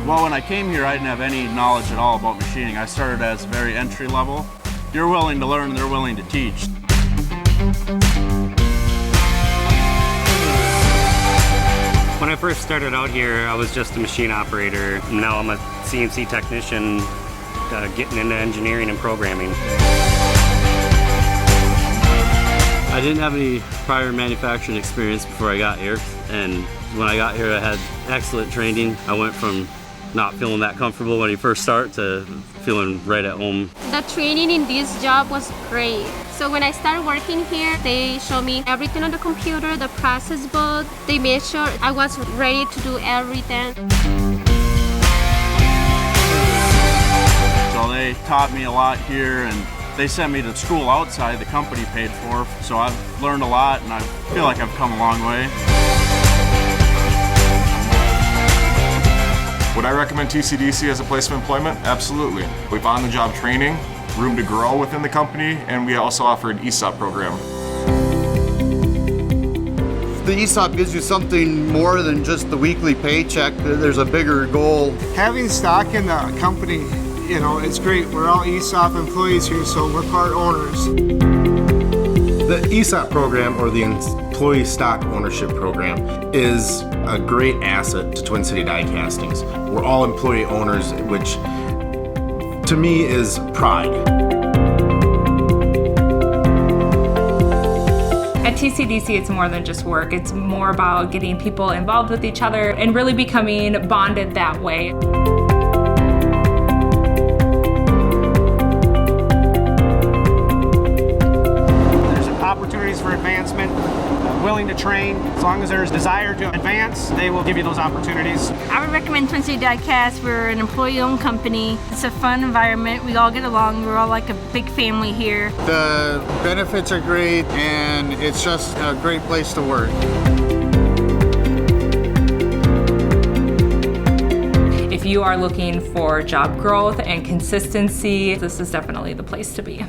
Well, when I came here, I didn't have any knowledge at all about machining. I started as very entry level. You're willing to learn, they're willing to teach. When I first started out here, I was just a machine operator. Now I'm a CNC technician, getting into engineering and programming. I didn't have any prior manufacturing experience before I got here, and when I got here I had excellent training. I went from not feeling that comfortable when you first start to feeling right at home. The training in this job was great. So when I started working here, they showed me everything on the computer, the process book. They made sure I was ready to do everything. So they taught me a lot here, and they sent me to school outside the company paid for. So I've learned a lot, and I feel like I've come a long way. Would I recommend TCDC as a place of employment? Absolutely. We've on-the-job training, room to grow within the company, and we also offer an ESOP program. The ESOP gives you something more than just the weekly paycheck. There's a bigger goal. Having stock in the company, you know, it's great. We're all ESOP employees here, so we're part owners. The ESOP program, or the Employee Stock Ownership Program, is a great asset to Twin City Die Castings. We're all employee owners, which to me is pride. At TCDC, it's more than just work. It's more about getting people involved with each other and really becoming bonded that way. Opportunities for advancement, willing to train. As long as there's desire to advance, they will give you those opportunities. I would recommend Twin City Die Cast. We're an employee-owned company. It's a fun environment. We all get along. We're all like a big family here. The benefits are great, and it's just a great place to work. If you are looking for job growth and consistency, this is definitely the place to be.